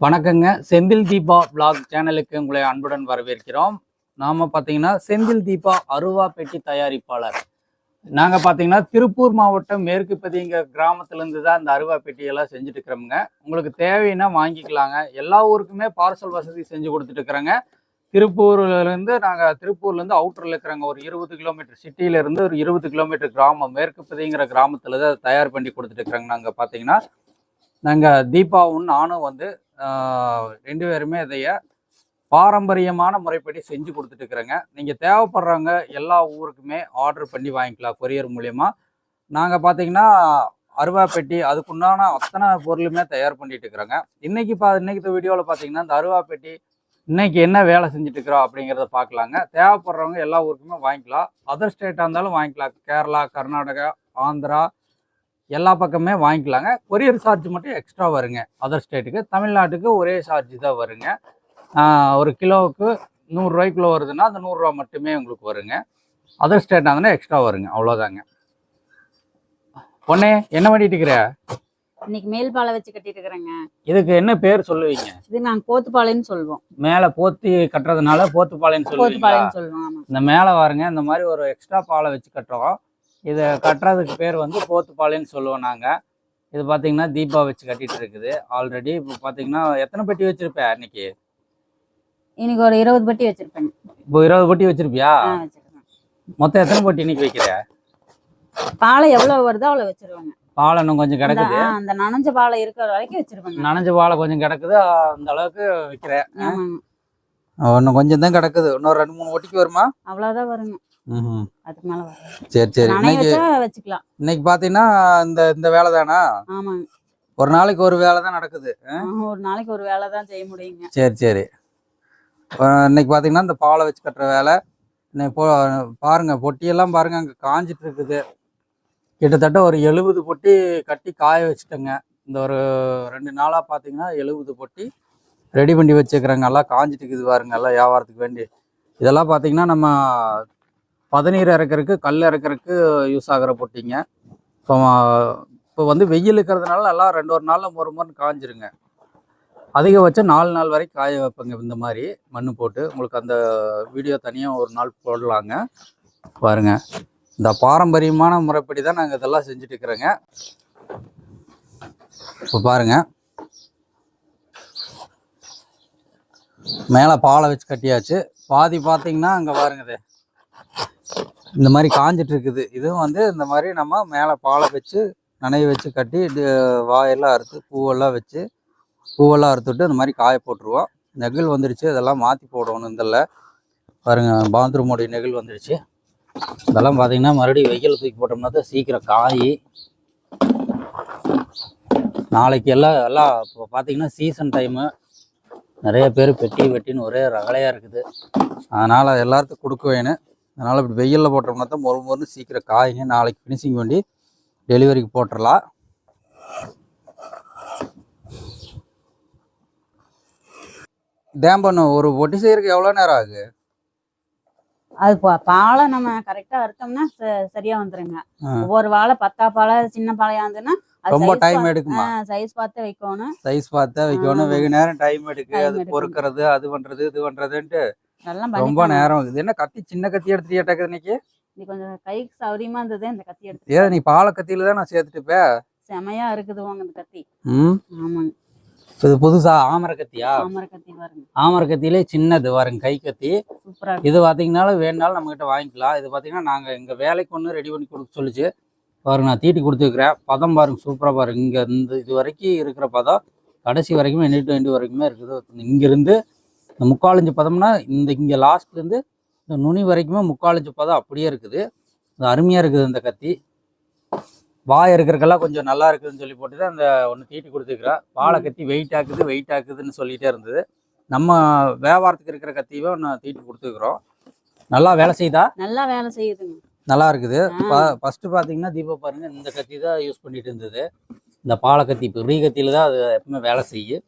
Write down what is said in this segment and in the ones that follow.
வணக்கங்க. செந்தில் தீபா விளாக் சேனலுக்கு உங்களை அன்புடன் வரவேற்கிறோம். நாம பார்த்தீங்கன்னா செந்தில் தீபா அருவா பெட்டி தயாரிப்பாளர். நாங்கள் பார்த்தீங்கன்னா திருப்பூர் மாவட்டம் மேற்குப்பதிங்க கிராமத்துலேருந்து தான் இந்த அருவா பெட்டியெல்லாம் செஞ்சுட்டு இருக்கிறோமுங்க. உங்களுக்கு தேவைன்னா வாங்கிக்கலாங்க. எல்லா ஊருக்குமே பார்சல் வசதி செஞ்சு கொடுத்துட்டு இருக்கிறோங்க. திருப்பூர்லேருந்து அவுட்டரில் இருக்கிறாங்க. ஒரு 20 கிலோமீட்டர் சிட்டியிலேருந்து ஒரு 20 கிலோமீட்டர் கிராமம் மேற்குப்பதிங்கிற கிராமத்தில் தான் தயார் பண்ணி கொடுத்துட்டு இருக்கிறாங்க. நாங்கள் பார்த்தீங்கன்னா தீபாவும் நானும் ரெண்டு பேருமே இதைய பாரம்பரியமான முறைப்படி செஞ்சு கொடுத்துட்டு இருக்கிறேங்க. நீங்கள் தேவைப்படுறவங்க எல்லா ஊருக்குமே ஆர்டர் பண்ணி வாங்கிக்கலாம் கொரியர் மூலயமா. நாங்கள் பார்த்தீங்கன்னா அருவா பெட்டி அதுக்குண்டான அத்தனை பொருளுமே தயார் பண்ணிட்டு இருக்கிறோங்க. இன்னைக்கு வீடியோவில் பார்த்தீங்கன்னா இந்த அருவா பெட்டி இன்னைக்கு என்ன வேலை செஞ்சுட்டு இருக்கிறோம் அப்படிங்கிறத பார்க்கலாங்க. தேவைப்படுறவங்க எல்லா ஊருக்குமே வாங்கிக்கலாம். அதர் ஸ்டேட்டாக இருந்தாலும் வாங்கிக்கலாம். கேரளா, கர்நாடகா, ஆந்திரா எல்லா பக்கமே வாங்கிக்கலாங்க. கொரியர் சார்ஜ் மட்டும் எக்ஸ்ட்ரா வருங்க. அதர் ஸ்டேட்டுக்கு, தமிழ்நாட்டுக்கு ஒரே சார்ஜ் தான் வருங்க. ஒரு கிலோவுக்கு 100 ரூபாய்க்குள்ளே வருதுன்னா அந்த 100 ரூபா மட்டுமே உங்களுக்கு வருங்க. அதர் ஸ்டேட் ஆகுதுன்னா எக்ஸ்ட்ரா வருங்க. அவ்வளோதாங்க. பொண்ணே என்ன பண்ணிட்டு இருக்கிற? இன்னைக்கு மேல் பாலை வச்சு கட்டிட்டு இருக்கிறேங்க. இதுக்கு என்ன பேர் சொல்லுவீங்க? இது நாங்க போத்துப்பாலைன்னு சொல்லுவோம். மேலே போத்தி கட்டுறதுனால போத்துப்பாலைன்னு சொல்லுவோம். இந்த மேலே பாருங்க, இந்த மாதிரி ஒரு எக்ஸ்ட்ரா பாலை வச்சு கட்டுறோம். இதை கட்டுறதுக்கு பேர் போத்துப்பாலைன்னு சொல்லுவோம் நாங்கள். இது பார்த்தீங்கன்னா தீபா வச்சு கட்டிட்டு இருக்குது ஆல்ரெடி. இப்போ பார்த்தீங்கன்னா எத்தனை பெட்டி வச்சிருப்பேன் இன்னைக்கு? இன்னைக்கு ஒரு 20 பெட்டி வச்சிருப்பேன். இப்போ 20 பெட்டி வச்சிருப்பியா? மொத்தம் எத்தனை பெட்டி இன்னைக்கு வைக்கிற? பாலை எவ்வளவு வருதோ அவ்வளவு வச்சிருவாங்க. பாலை இன்னும் கொஞ்சம் கிடக்குது. அந்த நனைஞ்ச பாலை இருக்கிற வரைக்கும் வச்சிருப்பாங்க. நனைஞ்ச பாலை கொஞ்சம் கிடக்குது, அந்த அளவுக்கு வைக்கிறேன். இன்னும் கொஞ்சம் தான் கிடக்குது. இன்னொரு 2-3 பெட்டிக்கு வருமா? அவ்வளவுதான் வருங்க. அதுக்கு மேல வரும். சரி சரி. வச்சுக்கலாம். இன்னைக்கு பாத்தீங்கன்னா இந்த வேலை தானா? ஆமாங்க. ஒரு நாளைக்கு ஒரு வேலை தான் நடக்குது. ஒரு நாளைக்கு ஒரு வேலை தான் செய்ய முடியுங்க. சரி சரி. இன்னைக்கு பாத்தீங்கன்னா இந்த பாலை வச்சு கட்டுற வேலை. பாருங்க பொட்டியெல்லாம் பாருங்க அங்கே காஞ்சிட்டு இருக்குது. கிட்டத்தட்ட ஒரு 70 பொட்டி கட்டி காய வச்சுட்டேங்க. இந்த ஒரு 2 நாளாக பார்த்தீங்கன்னா 70 பொட்டி ரெடி பண்ணி வச்சுக்கிறாங்க. எல்லாம் காஞ்சிட்டு இருக்குது பாருங்க, எல்லாம் வியாபாரத்துக்கு வேண்டி. இதெல்லாம் பார்த்தீங்கன்னா நம்ம பதநீர் இறக்கிறதுக்கு, கல் இறக்கிறதுக்கு யூஸ் ஆகிற பொட்டிங்க. இப்போ வெயில் இருக்கிறதுனால நல்லா 2 நாளில் ஒரு காஞ்சிருங்க. அதிகபட்சம் 4 நாள் வரைக்கும் காய வைப்பேங்க. இந்த மாதிரி மண் போட்டு உங்களுக்கு அந்த வீடியோ தனியாக ஒரு நாள் போடலாங்க. பாருங்க, இந்த பாரம்பரியமான முறைப்படி தான் நாங்கள் இதெல்லாம் செஞ்சுட்டு இருக்கிறோங்க. இப்போ பாருங்க, மேலே பாலை வச்சு கட்டியாச்சு. பாதி பார்த்தீங்கன்னா அங்கே பாருங்க இந்த மாதிரி காஞ்சிட்டு இருக்குது. இதுவும் இந்த மாதிரி நம்ம மேலே பாலை வச்சு நனைய வச்சு கட்டி வாயெல்லாம் அறுத்து பூவெல்லாம் அறுத்துட்டு இந்த மாதிரி காய போட்டுருவோம். நெகிழ் வந்துடுச்சு, இதெல்லாம் மாற்றி போடணும். இதில் பாருங்க, பாத்ரூமோடைய நெகிழ் வந்துடுச்சு. இதெல்லாம் பார்த்தீங்கன்னா மறுபடியும் வெயில் தூக்கி போட்டோம்னா தான் சீக்கிரம் காய். நாளைக்கு எல்லாம் இப்போ பார்த்தீங்கன்னா சீசன் டைமு. நிறைய பேர் வெட்டின்னு ஒரே ரகலையாக இருக்குது. அதனால் எல்லாத்துக்கும் கொடுக்க வேணும். அதனால் இப்படி வெயிலில் போட்டோம்னா தான் மொறு சீக்கிரம் காய்ங்க. நாளைக்கு ஃபினிஷிங் பண்ணி டெலிவரிக்கு போட்டுடலாம். டேம்பனும் ஒரு பொட்டி செய்யறதுக்கு எவ்வளோ நேரம் ஆகுது? அது பாலை நம்ம கரெக்டா அறுத்தோம்னா சரியா வந்துருங்க. ஒவ்வொரு வாழை 10 பாலை சின்ன பாலையா இருந்ததுன்னா ரொம்ப டைம் எடுக்குமா? சைஸ் பார்த்து வைக்கணும். வெகு நேரம் டைம் எடுக்கு. அது பொறுக்கிறது, அது பண்றது, இது பண்றதுன்ட்டு ரொம்ப நேரம். இது என்ன கத்தி, சின்ன கத்தி எடுத்துட்டு இன்னைக்கு? கொஞ்சம் கைக்கு சௌரியமா இருந்தது இந்த கத்தி எடுத்து. நீ பாலை கத்தியில தான் நான் சேர்த்துட்டுப்ப. செமையா இருக்குது இந்த கத்தி. ஆமாங்க. இது புதுசா ஆமர கத்தியா? ஆமர கத்தியிலே சின்னது பாருங்க, கை கத்தி. இது பாத்தீங்கன்னாலும் வேணுனாலும் நம்ம கிட்ட வாங்கிக்கலாம். இது பாத்தீங்கன்னா நாங்க எங்க வேலைக்கு ஒன்று ரெடி பண்ணி கொடுக்க சொல்லிச்சு பாருங்க. நான் தீட்டி கொடுத்துருக்கிறேன். பதம் பாருங்க, சூப்பரா பாருங்க. இங்க இது வரைக்கும் இருக்கிற பதம் கடைசி வரைக்குமே எண்டு வரைக்குமே இருக்குது. இங்கிருந்து இந்த 3/4 இன்ச்சு பதம்னா இங்க லாஸ்ட்ல இருந்து இந்த நுனி வரைக்குமே 3/4 இன்ச்சு பதம் அப்படியே இருக்குது. அது அருமையா இருக்குது. இந்த கத்தி வாய் இருக்கிறக்கெல்லாம் கொஞ்சம் நல்லா இருக்குதுன்னு சொல்லி போட்டு தான் அந்த ஒன்று தீட்டி கொடுத்துருக்குறேன். பாலை கத்தி வெயிட் ஆக்குதுன்னு சொல்லிகிட்டே இருந்தது. நம்ம வியாபாரத்துக்கு இருக்கிற கத்தியவே ஒன்று தீட்டி கொடுத்துருக்குறோம். நல்லா வேலை செய்யுதா? நல்லா வேலை செய்யுதுங்க. நல்லா இருக்குது. ஃபஸ்ட்டு பார்த்தீங்கன்னா தீபா பாருங்க, இந்த கத்தி தான் யூஸ் பண்ணிட்டு இருந்தது. இந்த பாலை கத்தி பெரிய கத்தியில தான் அது எப்பவுமே வேலை செய்யும்.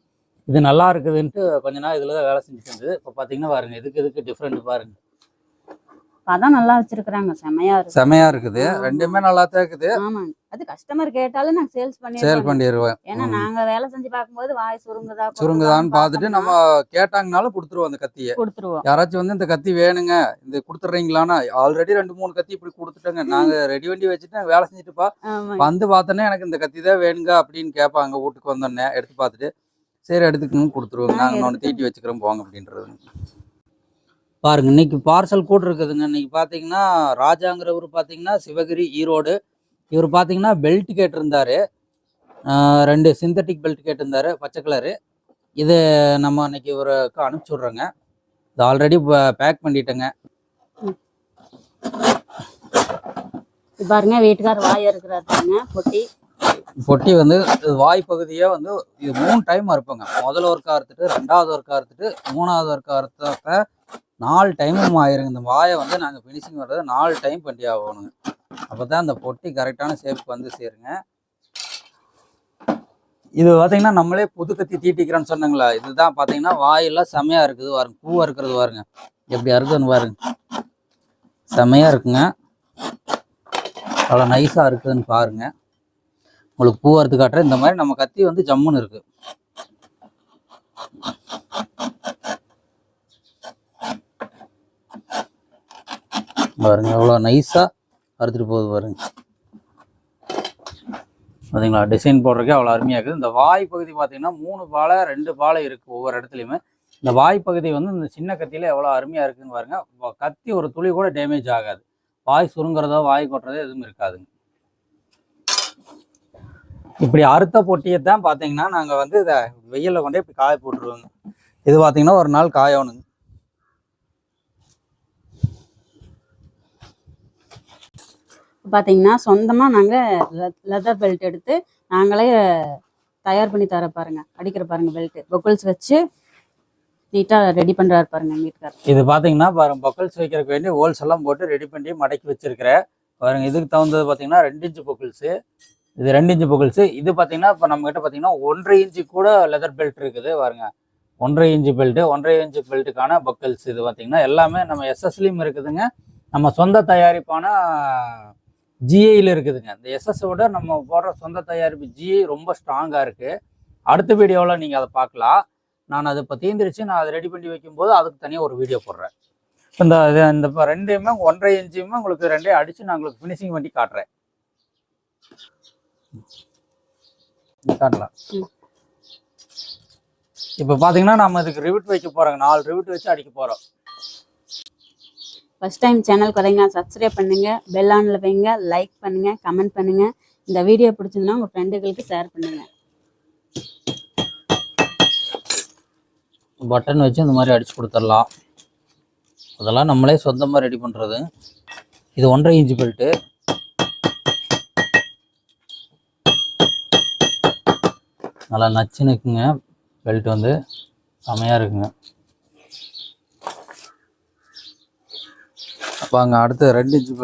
இது நல்லா இருக்குதுன்ட்டு கொஞ்ச நாள் இதில் தான் வேலை செஞ்சுட்டு இருந்தது. இப்போ பார்த்தீங்கன்னா பாருங்க, இதுக்கு டிஃப்ரெண்ட் பாருங்க. பதம் நல்லா வச்சிருக்கிறாங்க, செமையா இருக்கு. செமையா இருக்குது, ஆமா. ரெண்டுமே நல்லா தான் இருக்குது. ஆமாங்க, அது கஸ்டமர் கேட்டாலும் நான் சேல்ஸ் சேல் பண்ணிடுவேன். பண்ணிடுவேன். ஏன்னா நாங்க வேலை செஞ்சு பார்க்கும்போது வாய் சுருங்குதா சுருங்குதான்னு பார்த்துட்டு நம்ம கேட்டாங்கனாலும் கொடுத்துருவோம் அந்த கத்தியை. கொடுத்துருவோம். யாராச்சும் வந்து இந்த கத்தி வேணுங்க இந்த கொடுத்துட்றீங்களான்னா, ஆல்ரெடி 2-3 கத்தி இப்படி கொடுத்துட்டேங்க, நாங்க ரெடி பண்ணி வச்சுட்டு வேலை செஞ்சுட்டுப்பா வந்து பார்த்தோன்னே எனக்கு இந்த கத்தி தான் வேணுங்க அப்படின்னு கேட்பாங்க. வீட்டுக்கு வந்தோடனே எடுத்து பார்த்துட்டு சரி எடுத்துக்கணும் கொடுத்துருவோங்க, நாங்கள் இன்னொன்று தீட்டி வச்சுக்கிறோம் போங்க அப்படின்றது. பாருங்க இன்னைக்கு பார்சல் கூட இருக்குதுங்க. இன்னைக்கு பார்த்தீங்கன்னா ராஜாங்கிறவர் பார்த்தீங்கன்னா சிவகிரி ஈரோடு, இவர் பார்த்தீங்கன்னா பெல்ட் கேட்டிருந்தாரு, 2 சிந்தட்டிக் பெல்ட் கேட்டிருந்தாரு பச்சை கலரு. இது நம்ம இன்னைக்கு இவருக்கு அனுப்பிச்சி விட்றோங்க. இது ஆல்ரெடி பேக் பண்ணிட்டேங்க. பாருங்க வீட்டுக்கார் வாய் இருக்கிறாருங்க. பொட்டி வந்து வாய் பகுதியே வந்து இது 3 டைம் அறுப்போங்க. முதல்ல ஒர்க்காக அறுத்துட்டு, 2வது ஒர்க்காக அறுத்துட்டு, 3வது ஒர்க்காக அறுத்தப்ப 4 டைமும் ஆயிருங்க. இந்த வாயை வந்து நாங்கள் ஃபினிஷிங் வர்றது 4 டைம் பண்ணி ஆகணுங்க. அப்போ தான் அந்த பொட்டி கரெக்டான ஷேப்புக்கு வந்து சேருங்க. இது பார்த்தீங்கன்னா நம்மளே புது கத்தி தீட்டிக்கிறோன்னு சொன்னாங்களா, இதுதான் பார்த்தீங்கன்னா வாயெல்லாம் செமையாக இருக்குது பாருங்க. பூவாக இருக்கிறது பாருங்க, எப்படி அறுக்குதுன்னு பாருங்க, செமையாக இருக்குங்க. அவ்வளோ நைஸாக இருக்குதுன்னு பாருங்க. உங்களுக்கு பூ அறுத்து காட்டுறேன். இந்த மாதிரி நம்ம கத்தி வந்து ஜம்முன்னு இருக்கு பாருங்க, எவ்வளோ நைஸாக அறுத்துட்டு போகுது பாருங்க. பார்த்தீங்களா, டிசைன் போடுறதுக்கே அவ்வளோ அருமையாக இருக்குது. இந்த வாய் பகுதி பார்த்தீங்கன்னா 3 பாலை 2 பாலை இருக்குது ஒவ்வொரு இடத்துலையுமே. இந்த வாய் பகுதி வந்து இந்த சின்ன கத்தியில் எவ்வளோ அருமையாக இருக்குதுன்னு பாருங்க. கத்தி ஒரு துளி கூட டேமேஜ் ஆகாது, வாய் சுருங்குறதோ வாய் கொட்டுறதோ எதுவும் இருக்காதுங்க. இப்படி அறுத்த பொட்டியை தான் பார்த்தீங்கன்னா நாங்கள் வந்து இதை வெயிலில் கொண்டே இப்படி காய போட்டுருவோங்க. இது பார்த்தீங்கன்னா ஒரு நாள் காயணுங்க. பார்த்தீங்கன்னா சொந்தமாக நாங்கள் லெதர் பெல்ட் எடுத்து நாங்களே தயார் பண்ணி தர பாருங்க. அடிக்கிற பாருங்க பெல்ட் பக்கிள்ஸ் வச்சு நீட்டாக ரெடி பண்ணுறாரு பாருங்க வீட்டுக்கார். இது பார்த்தீங்கன்னா பாருங்க பக்கிள்ஸ் வைக்கிறதுக்கு வேண்டி ஹோல்ஸ் எல்லாம் போட்டு ரெடி பண்ணி மடக்கி வச்சிருக்கிறேன் பாருங்க. இதுக்கு தகுந்தது பார்த்தீங்கன்னா 2 இன்ச்சு பக்கிள்ஸு, இது 2 இன்ச்சு பக்கிள்ஸு. இது பார்த்தீங்கன்னா இப்போ நம்மகிட்ட பார்த்தீங்கன்னா 1.5 இன்ச்சு கூட லெதர் பெல்ட் இருக்குது பாருங்க. 1.5 இன்ச்சு பெல்ட்டு, 1.5 இன்ச்சு பெல்ட்டுக்கான பக்கிள்ஸ். இது பார்த்தீங்கன்னா எல்லாமே நம்ம எஸ்எஸ்லையும் இருக்குதுங்க, நம்ம சொந்த தயாரிப்பான ஜிஐயில் இருக்குதுங்க. இந்த எஸ்எஸ் விட நம்ம போடுற சொந்த தயாரிப்பு ஜிஐ ரொம்ப ஸ்ட்ராங்காக இருக்குது. அடுத்த வீடியோவில் நீங்கள் அதை பார்க்கலாம். நான் அதை இப்போ தீர்ந்துருச்சு, நான் அதை ரெடி பண்ணி வைக்கும்போது அதுக்கு தனியாக ஒரு வீடியோ போடுறேன். இந்த 2மே 1.5 இன்ச்சுமே உங்களுக்கு 2 அடித்து நான் உங்களுக்கு ஃபினிஷிங் பண்ணி காட்டுறேன். காட்டலாம். இப்போ பார்த்தீங்கன்னா நம்ம இதுக்கு ரிவிட் வைக்க போகிறோங்க. 4 ரிவிட் வச்சு அடிக்க போகிறோம். ஃபர்ஸ்ட் டைம் சேனலுக்கு வரீங்க, சப்ஸ்கிரைப் பண்ணுங்க, பெல் ஆன்ல வைங்க, லைக் பண்ணுங்க, கமெண்ட் பண்ணுங்க. இந்த வீடியோ பிடிச்சிருந்தா உங்க ஃப்ரெண்டுகளுக்கு ஷேர் பண்ணுங்க. பட்டன் வச்சு இந்த மாதிரி அடிச்சு கொடுத்துடலாம். அதெல்லாம் நம்மளே சொந்தமாக ரெடி பண்ணுறது. இது 1.5 இன்ச்சு பெல்ட்டு. நல்லா நச்சுன்னு இருக்குங்க பெல்ட், வந்து செமையாக இருக்குங்க. அப்போ அங்கே அடுத்து 2 இன்ச்சு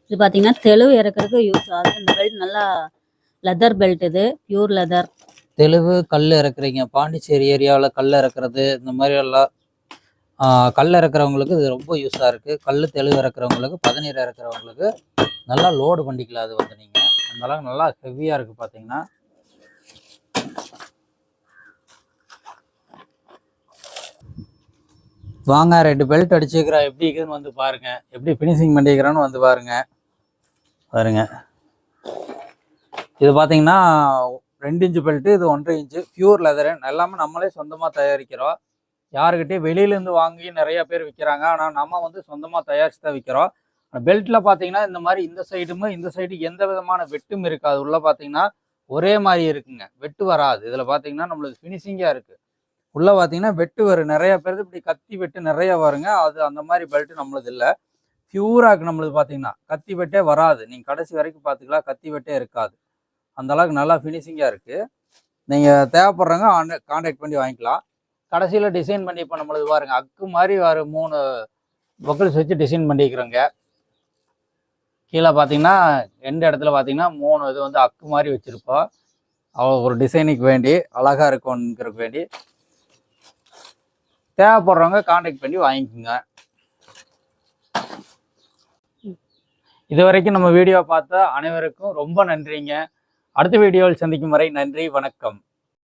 இது பார்த்தீங்கன்னா தெளிவு இறக்குறதுக்கு யூஸ் ஆகுது. இந்த பெல்ட் நல்லா லெதர் பெல்ட், இது பியூர் லெதர். தெளிவு கல் இறக்குறீங்க, பாண்டிச்சேரி ஏரியாவில் கல் இறக்குறது, இந்த மாதிரி எல்லாம் கல் இறக்குறவங்களுக்கு இது ரொம்ப யூஸாக இருக்குது. கல் தெளிவு இறக்குறவங்களுக்கு, பதநீர் இறக்குறவங்களுக்கு நல்லா லோடு பண்ணிக்கலாம். அது வந்து நீங்கள் அந்த அளவுக்கு நல்லா ஹெவியாக இருக்குது பார்த்தீங்கன்னா. வாங்க 2 பெல்ட் அடிச்சுக்கிறேன், எப்படி இருக்குதுன்னு வந்து பாருங்க, எப்படி ஃபினிஷிங் பண்ணிக்கிறேன்னு வந்து பாருங்க. இது பார்த்தீங்கன்னா 2 இன்ச்சு பெல்ட்டு, இது 1.5 இன்ச்சு பியூர் லெதரு. எல்லாமே நம்மளே சொந்தமாக தயாரிக்கிறோம். யாருக்கிட்டே வெளியிலேருந்து வாங்கி நிறைய பேர் விற்கிறாங்க, ஆனால் நம்ம வந்து சொந்தமாக தயாரித்து தான் விற்கிறோம். பெல்ட்டில் பார்த்தீங்கன்னா இந்த மாதிரி இந்த சைடுமே இந்த சைடு எந்த விதமான வெட்டும் இருக்காது. உள்ளே பார்த்தீங்கன்னா ஒரே மாதிரி இருக்குங்க, வெட்டு வராது. இதில் பார்த்தீங்கன்னா நம்மளுக்கு ஃபினிஷிங்காக இருக்குது. உள்ளே பார்த்தீங்கன்னா வெட்டு வரும், நிறைய பேர் இப்படி கத்தி வெட்டு நிறைய வருங்க. அது அந்த மாதிரி பெல்ட்டு நம்மளது இல்லை, பியூராக இருக்குது. நம்மளது பார்த்தீங்கன்னா கத்தி வெட்டே வராது. நீங்கள் கடைசி வரைக்கும் பார்த்துக்கலாம், கத்தி வெட்டே இருக்காது. அந்த அளவுக்கு நல்லா ஃபினிஷிங்காக இருக்குது. நீங்கள் தேவைப்படுறவங்க கான்டாக்ட் பண்ணி வாங்கிக்கலாம். கடைசியில் டிசைன் பண்ணி இப்போ நம்மளது பாருங்க, அக்கு மாதிரி ஒரு 3 பக்கிள்ஸ் வச்சு டிசைன் பண்ணிக்கிறோங்க. கீழே பார்த்தீங்கன்னா எந்த இடத்துல பார்த்தீங்கன்னா 3 இது வந்து அக்கு மாதிரி வச்சுருப்போம். ஒரு டிசைனுக்கு வேண்டி அழகாக இருக்கும்ங்கிறதுக்கு வேண்டி தேவைப்படுறவங்க காண்டாக்ட் பண்ணி வாங்கிக்கோங்க. இது வரைக்கும் நம்ம வீடியோ பார்த்த அனைவருக்கும் ரொம்ப நன்றிங்க. அடுத்த வீடியோவில் சந்திக்கும் வரை நன்றி, வணக்கம்.